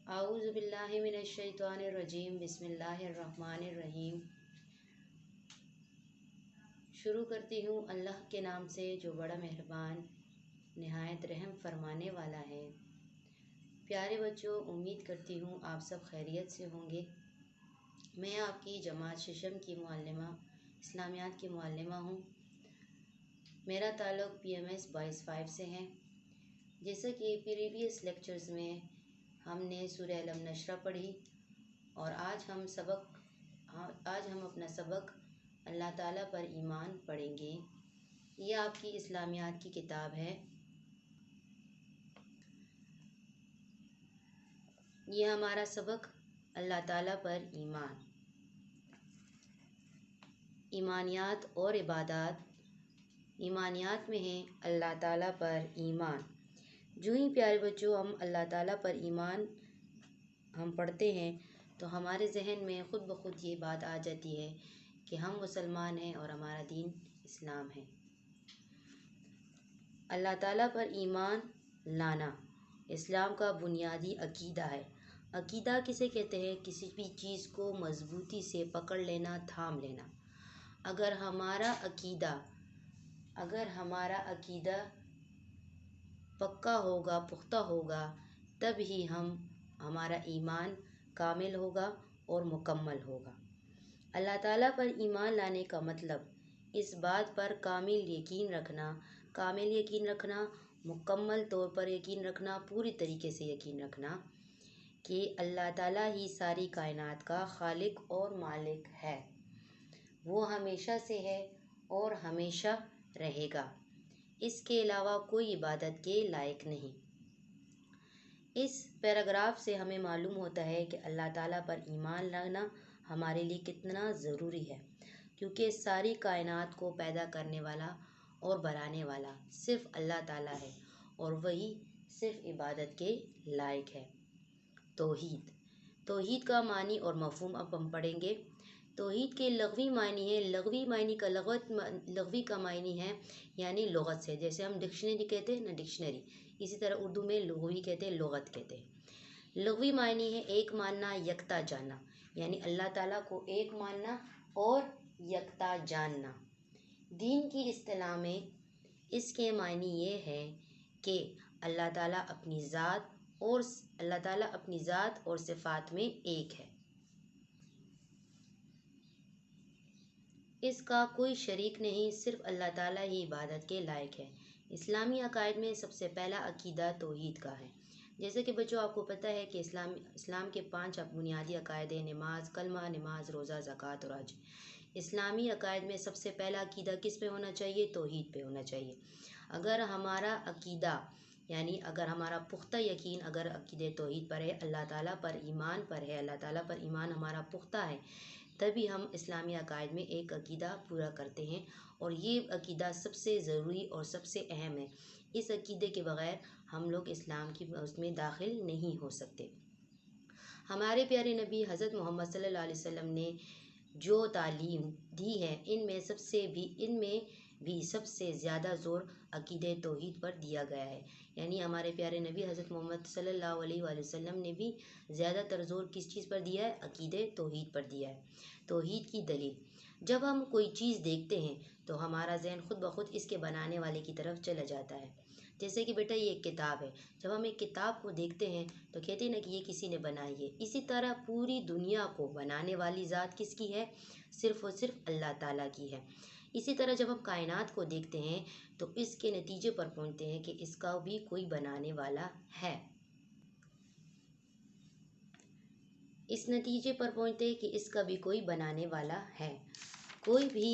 اعوذ باللہ من الشیطان الرجیم بسم اللہ الرحمن الرحیم۔ شروع کرتی ہوں اللہ کے نام سے جو بڑا مہربان نہایت رحم فرمانے والا ہے۔ پیارے بچوں، امید کرتی ہوں آپ سب خیریت سے ہوں گے۔ میں آپ کی جماعت ششم کی معلمہ، اسلامیات کی معلمہ ہوں۔ میرا تعلق PMS 22/5 سے ہے۔ جیسا کہ پریویس لیکچرز میں ہم نے سورہ الم نشرہ پڑھی اور آج ہم اپنا سبق اللہ تعالیٰ پر ایمان پڑھیں گے۔ یہ آپ کی اسلامیات کی کتاب ہے۔ یہ ہمارا سبق اللہ تعالیٰ پر ایمان، ایمانیات اور عبادات۔ ایمانیات میں ہیں اللہ تعالیٰ پر ایمان۔ جو ہی پیارے بچوں ہم اللہ تعالیٰ پر ایمان ہم پڑھتے ہیں تو ہمارے ذہن میں خود بخود یہ بات آ جاتی ہے کہ ہم مسلمان ہیں اور ہمارا دین اسلام ہے۔ اللہ تعالیٰ پر ایمان لانا اسلام کا بنیادی عقیدہ ہے۔ عقیدہ کسے کہتے ہیں؟ کسی بھی چیز کو مضبوطی سے پکڑ لینا، تھام لینا۔ اگر ہمارا عقیدہ پکا ہوگا، پختہ ہوگا، تب ہی ہمارا ایمان کامل ہوگا اور مکمل ہوگا۔ اللہ تعالیٰ پر ایمان لانے کا مطلب اس بات پر کامل یقین رکھنا، مکمل طور پر یقین رکھنا، پوری طریقے سے یقین رکھنا کہ اللہ تعالیٰ ہی ساری کائنات کا خالق اور مالک ہے۔ وہ ہمیشہ سے ہے اور ہمیشہ رہے گا۔ اس کے علاوہ کوئی عبادت کے لائق نہیں۔ اس پیراگراف سے ہمیں معلوم ہوتا ہے کہ اللہ تعالیٰ پر ایمان لانا ہمارے لیے کتنا ضروری ہے، کیونکہ ساری کائنات کو پیدا کرنے والا اور بنانے والا صرف اللہ تعالیٰ ہے اور وہی صرف عبادت کے لائق ہے۔ توحید کا معنی اور مفہوم اب ہم پڑھیں گے۔ توحید کے لغوی معنی ہے، لغوی کا معنی ہے یعنی لغت سے، جیسے ہم ڈکشنری کہتے ہیں نا، ڈکشنری، اسی طرح اردو میں لغوی کہتے ہیں، لغت کہتے ہیں۔ لغوی معنی ہے ایک ماننا، یکتا جاننا، یعنی اللہ تعالیٰ کو ایک ماننا اور یکتا جاننا۔ دین کی اصطلاح میں اس کے معنی یہ ہے کہ اللہ تعالیٰ اپنی ذات اور صفات میں ایک ہے۔ اس کا کوئی شریک نہیں، صرف اللہ تعالیٰ ہی عبادت کے لائق ہے۔ اسلامی عقائد میں سب سے پہلا عقیدہ توحید کا ہے۔ جیسے کہ بچوں آپ کو پتہ ہے کہ اسلام کے 5 بنیادی عقائد ہیں: نماز، کلمہ، نماز، روزہ، زکوٰۃ اور حج۔ اسلامی عقائد میں سب سے پہلا عقیدہ کس پہ ہونا چاہیے؟ توحید پہ ہونا چاہیے۔ اگر ہمارا عقیدہ یعنی اگر ہمارا پختہ یقین اگر عقیدہ توحید پر ہے، اللہ تعالیٰ پر ایمان پر ہے، اللہ تعالیٰ پر ایمان ہمارا پختہ ہے، تبھی ہم اسلامی عقائد میں ایک عقیدہ پورا کرتے ہیں، اور یہ عقیدہ سب سے ضروری اور سب سے اہم ہے۔ اس عقیدے کے بغیر ہم لوگ اسلام کی اس میں داخل نہیں ہو سکتے۔ ہمارے پیارے نبی حضرت محمد صلی اللہ علیہ وسلم نے جو تعلیم دی ہے، ان میں بھی سب سے زیادہ زور عقیدہ توحید پر دیا گیا ہے۔ یعنی ہمارے پیارے نبی حضرت محمد صلی اللہ علیہ وآلہ وسلم نے بھی زیادہ تر زور کس چیز پر دیا ہے؟ عقیدہ توحید پر دیا ہے۔ توحید کی دلیل: جب ہم کوئی چیز دیکھتے ہیں تو ہمارا ذہن خود بخود اس کے بنانے والے کی طرف چلا جاتا ہے۔ جیسے کہ بیٹا یہ ایک کتاب ہے، جب ہم ایک کتاب کو دیکھتے ہیں تو کہتے ہیں نا کہ یہ کسی نے بنائی ہے۔ اسی طرح پوری دنیا کو بنانے والی ذات کس کی ہے؟ صرف اور صرف اللہ تعالیٰ کی ہے۔ اسی طرح جب ہم کائنات کو دیکھتے ہیں تو اس کے نتیجے پر پہنچتے ہیں کہ اس کا بھی کوئی بنانے والا ہے۔ اس نتیجے پر پہنچتے ہیں کہ اس کا بھی کوئی بنانے والا ہے۔ کوئی بھی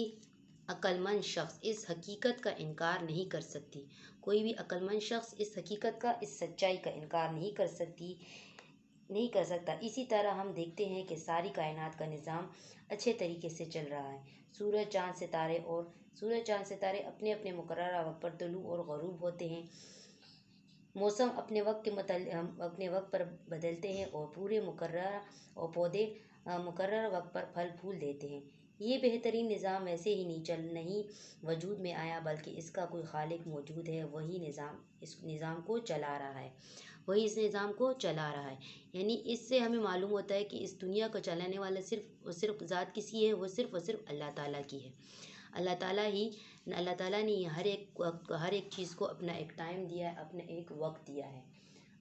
عقل مند شخص اس حقیقت کا انکار نہیں کر سکتی۔ کوئی بھی عقل مند شخص اس حقیقت کا، اس سچائی کا انکار نہیں کر سکتا۔ اسی طرح ہم دیکھتے ہیں کہ ساری کائنات کا نظام اچھے طریقے سے چل رہا ہے۔ سورج، چاند، ستارے اپنے اپنے مقررہ وقت پر طلوع اور غروب ہوتے ہیں۔ موسم اپنے وقت پر بدلتے ہیں اور پودے مقررہ وقت پر پھل پھول دیتے ہیں۔ یہ بہترین نظام ویسے ہی نہیں وجود میں آیا، بلکہ اس کا کوئی خالق موجود ہے، وہی اس نظام کو چلا رہا ہے۔ وہی اس نظام کو چلا رہا ہے۔ یعنی اس سے ہمیں معلوم ہوتا ہے کہ اس دنیا کو چلانے والا صرف اور صرف ذات کسی ہے، وہ صرف اور صرف اللہ تعالیٰ کی ہے۔ اللہ تعالیٰ نے ہر ایک چیز کو اپنا ایک ٹائم دیا ہے، اپنا ایک وقت دیا ہے،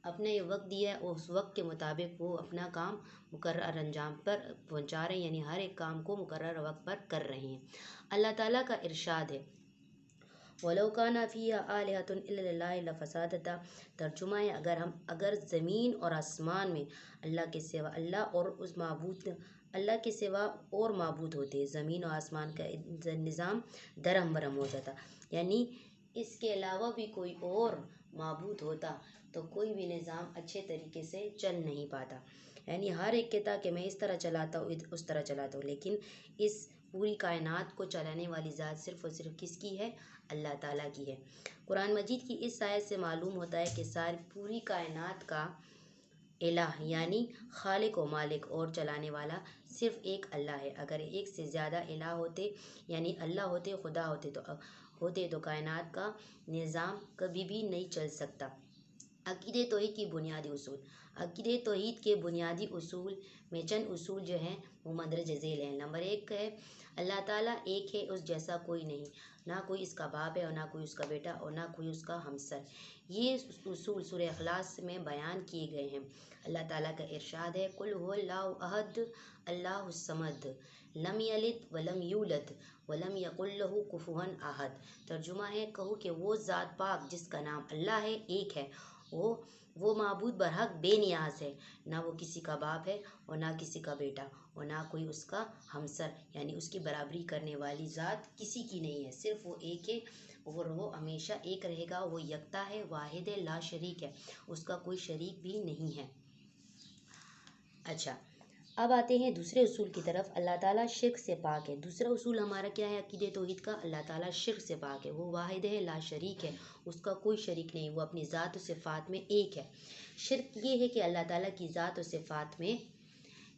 اپنا یہ وقت دیا ہے، اور اس وقت کے مطابق وہ اپنا کام مقرر انجام پر پہنچا رہے ہیں، یعنی ہر ایک کام کو مقرر وقت پر کر رہے ہیں۔ اللہ تعالیٰ کا ارشاد ہے وَلَوْ كَانَ فِيهَا آلِهَةٌ إِلَّا اللَّهُ لَفَسَدَتَا، ترجمہ ہے اگر زمین اور آسمان میں اللہ کے سوا اللہ کے سوا اور معبود ہوتے، زمین اور آسمان کا نظام درہم برہم ہو جاتا، یعنی اس کے علاوہ بھی کوئی اور معبود ہوتا تو کوئی بھی نظام اچھے طریقے سے چل نہیں پاتا۔ یعنی ہر ایک کہتا کہ میں اس طرح چلاتا ہوں، اس طرح چلاتا ہوں، لیکن اس پوری کائنات کو چلانے والی ذات صرف اور صرف کس کی ہے؟ اللہ تعالیٰ کی ہے۔ قرآن مجید کی اس آیت سے معلوم ہوتا ہے کہ ساری پوری کائنات کا الہ یعنی خالق و مالک اور چلانے والا صرف ایک اللہ ہے۔ اگر ایک سے زیادہ الہ ہوتے یعنی اللہ ہوتے، خدا ہوتے تو کائنات کا نظام کبھی بھی نہیں چل سکتا۔ عقیدہ توحید کی بنیادی اصول۔ عقیدہ توحید کے بنیادی اصول میں چند اصول جو ہیں وہ مندرجہ ذیل ہیں۔ نمبر 1 ہے اللہ تعالیٰ ایک ہے، اس جیسا کوئی نہیں، نہ کوئی اس کا باپ ہے اور نہ کوئی اس کا بیٹا اور نہ کوئی اس کا ہمسر۔ یہ اصول سورہ اخلاص میں بیان کیے گئے ہیں۔ اللہ تعالیٰ کا ارشاد ہے قُلْ هُوَ اللَّهُ أَحَدٌ اللَّهُ الصَّمَدُ لَمْ يَلِدْ وَلَمْ يُولَدْ وَلَمْ يَكُنْ لَهُ كُفُوًا أَحَدٌ۔ ترجمہ ہے کہو کہ وہ ذات پاک جس کا نام اللہ ہے، ایک ہے، وہ معبود برحق بے نیاز ہے، نہ وہ کسی کا باپ ہے اور نہ کسی کا بیٹا اور نہ کوئی اس کا ہمسر، یعنی اس کی برابری کرنے والی ذات کسی کی نہیں ہے، صرف وہ ایک ہے اور وہ ہمیشہ ایک رہے گا۔ وہ یکتا ہے، واحد ہے، لا شریک ہے، اس کا کوئی شریک بھی نہیں ہے۔ اچھا، اب آتے ہیں دوسرے اصول کی طرف۔ اللہ تعالیٰ شرک سے پاک ہے۔ دوسرا اصول ہمارا کیا ہے عقیدہ توحید کا؟ اللہ تعالیٰ شرک سے پاک ہے، وہ واحد ہے، لا شریک ہے، اس کا کوئی شریک نہیں، وہ اپنی ذات و صفات میں ایک ہے۔ شرک یہ ہے کہ اللہ تعالیٰ کی ذات و صفات میں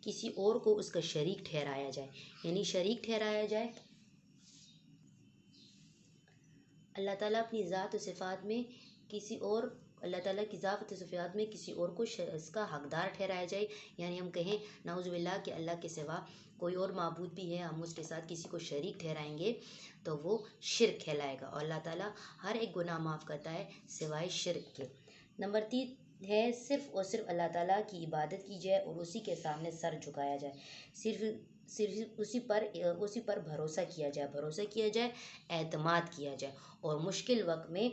کسی اور کو اس کا شریک ٹھہرایا جائے، یعنی شریک ٹھہرایا جائے۔ اللہ تعالیٰ اپنی ذات و صفات میں اللہ تعالیٰ کی ذات و صفات میں کسی اور کو اس کا حقدار ٹھہرایا جائے، یعنی ہم کہیں نعوذ باللہ کہ اللہ کے سوا کوئی اور معبود بھی ہے، ہم اس کے ساتھ کسی کو شریک ٹھہرائیں گے تو وہ شرک کہلائے گا، اور اللہ تعالیٰ ہر ایک گناہ معاف کرتا ہے سوائے شرک کے۔ نمبر 3 ہے صرف اور صرف اللہ تعالیٰ کی عبادت کی جائے اور اسی کے سامنے سر جھکایا جائے، صرف اسی پر بھروسہ کیا جائے، اعتماد کیا جائے، اور مشکل وقت میں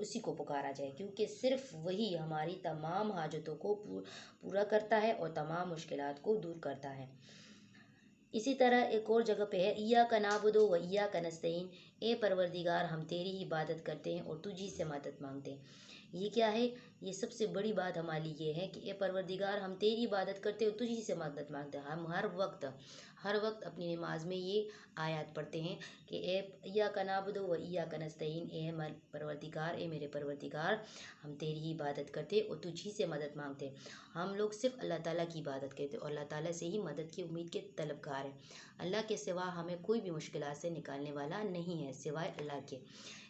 اسی کو پکارا جائے، کیونکہ صرف وہی ہماری تمام حاجتوں کو پورا کرتا ہے اور تمام مشکلات کو دور کرتا ہے۔ اسی طرح ایک اور جگہ پہ ہے ایاک نعبد و ایاک نستعین، اے پروردگار ہم تیری ہی عبادت کرتے ہیں اور تجھی سے مدد مانگتے ہیں۔ یہ کیا ہے؟ یہ سب سے بڑی بات ہمارے لیے یہ ہے کہ اے پروردگار ہم تیری عبادت کرتے ہیں اور تجھی سے مدد مانگتے ہیں۔ ہم ہر وقت اپنی نماز میں یہ آیات پڑھتے ہیں کہ اے ایاک نعبد و ایاک نستعین، اے میرے پروردگار ہم تیری ہی عبادت کرتے اور تجھی سے مدد مانگتے ہیں۔ ہم لوگ صرف اللہ تعالیٰ کی عبادت کرتے اور اللہ تعالیٰ سے ہی مدد کی امید کے طلبگار ہیں۔ اللہ کے سوا ہمیں کوئی بھی مشکلات سے نکالنے والا نہیں ہے سوائے اللہ کے۔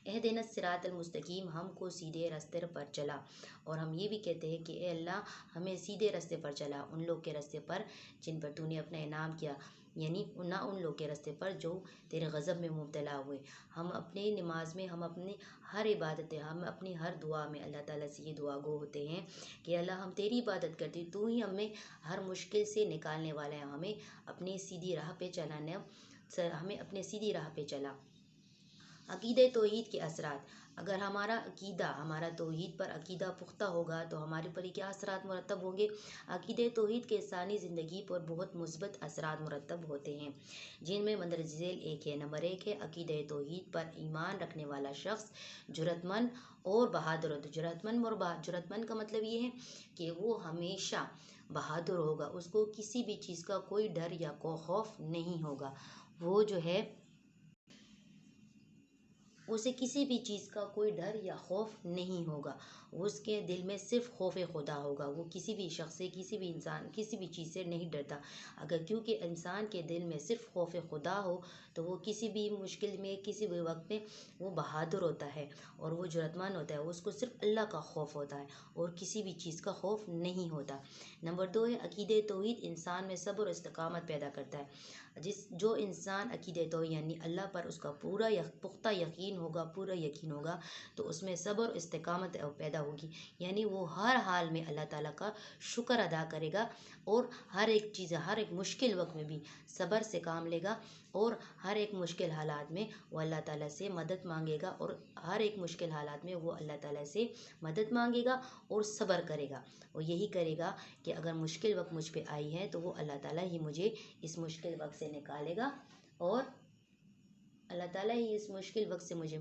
اہدنا الصراط المستقیم، ہم کو سیدھے راستے پر چلا، اور ہم یہ بھی کہتے ہیں کہ اے اللہ ہمیں سیدھے راستے پر چلا، ان لوگ کے راستے پر جن پر تو نے اپنا انعام کیا، یعنی نہ ان لوگ کے راستے پر جو تیرے غضب میں مبتلا ہوئے۔ ہم اپنی نماز میں، ہم اپنی ہر عبادت، ہم اپنی ہر دعا میں اللہ تعالیٰ سے یہ دعا گو ہوتے ہیں کہ اللہ ہم تیری عبادت کرتے، تو ہی ہمیں ہر مشکل سے نکالنے والا ہے، ہمیں اپنی سیدھی راہ پہ چلا۔ عقیدہ توحید کے اثرات۔ اگر ہمارا توحید پر عقیدہ پختہ ہوگا تو ہمارے پر کیا اثرات مرتب ہوں گے؟ عقیدہ توحید کے انسانی زندگی پر بہت مثبت اثرات مرتب ہوتے ہیں، جن میں مندرجہ ذیل ایک ہے۔ نمبر 1 ہے عقیدہ توحید پر ایمان رکھنے والا شخص جرأت مند اور بہادر ہوتا ہے۔ جرأت مند کا مطلب یہ ہے کہ وہ ہمیشہ بہادر ہوگا، اس کو کسی بھی چیز کا کوئی ڈر یا خوف نہیں ہوگا، وہ جو ہے اسے کسی بھی چیز کا کوئی ڈر یا خوف نہیں ہوگا، اس کے دل میں صرف خوف خدا ہوگا، وہ کسی بھی شخص سے، کسی بھی انسان، کسی بھی چیز سے نہیں ڈرتا۔ اگر کیونکہ انسان کے دل میں صرف خوف خدا ہو تو وہ کسی بھی مشکل میں، کسی بھی وقت میں وہ بہادر ہوتا ہے اور وہ جرأت مند ہوتا ہے، اس کو صرف اللہ کا خوف ہوتا ہے اور کسی بھی چیز کا خوف نہیں ہوتا۔ نمبر 2 ہے عقیدہ توحید انسان میں صبر اور استقامت پیدا کرتا ہے۔ جو انسان عقیدہ توحید یعنی اللہ پر اس کا پورا پختہ یقین ہوگا تو اس میں صبر اور استقامت پیدا ہوگی، یعنی وہ ہر حال میں اللہ تعالیٰ کا شکر ادا کرے گا اور ہر ایک مشکل وقت میں بھی صبر سے کام لے گا اور ہر ایک مشکل حالات میں وہ اللہ تعالیٰ سے مدد مانگے گا اور ہر ایک مشکل حالات میں وہ اللہ تعالیٰ سے مدد مانگے گا اور صبر کرے گا، وہ یہی کرے گا کہ اگر مشکل وقت مجھ پہ آئی ہے تو وہ اللہ تعالیٰ ہی مجھے اس مشکل وقت سے نکالے گا اور اللہ تعالیٰ ہی اس مشکل وقت سے مجھے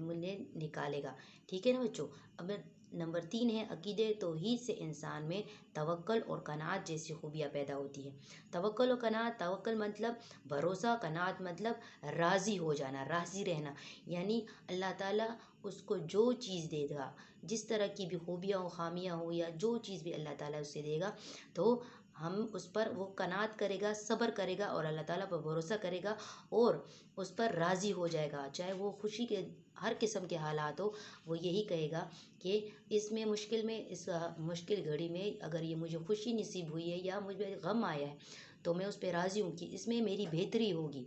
نکالے گا۔ ٹھیک ہے نا بچوں؟ اب نمبر 3 ہے عقیدہ توحید سے انسان میں توکل اور قناعت جیسی خوبیاں پیدا ہوتی ہیں۔ توکل و قناعت، توکل مطلب بھروسہ، قناعت مطلب راضی ہو جانا، راضی رہنا، یعنی اللہ تعالیٰ اس کو جو چیز دے گا، جس طرح کی بھی خوبیاں ہو، خامیاں ہو، یا جو چیز بھی اللہ تعالیٰ اسے دے گا تو ہم اس پر وہ قناعت کرے گا، صبر کرے گا اور اللہ تعالیٰ پر بھروسہ کرے گا اور اس پر راضی ہو جائے گا، چاہے وہ خوشی کے ہر قسم کے حالات ہو، وہ یہی کہے گا کہ اس مشکل گھڑی میں اگر یہ مجھے خوشی نصیب ہوئی ہے یا مجھے غم آیا ہے تو میں اس پہ راضی ہوں کہ اس میں میری بہتری ہوگی۔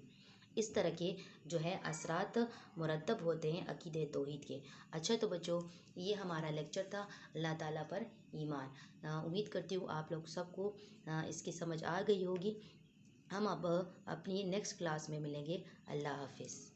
اس طرح کے جو ہے اثرات مرتب ہوتے ہیں عقیدہ توحید کے۔ اچھا تو بچوں، یہ ہمارا لیکچر تھا اللہ تعالیٰ پر ایمان۔ امید کرتی ہوں آپ لوگ سب کو اس کی سمجھ آ گئی ہوگی۔ ہم اب اپنی نیکسٹ کلاس میں ملیں گے۔ اللہ حافظ۔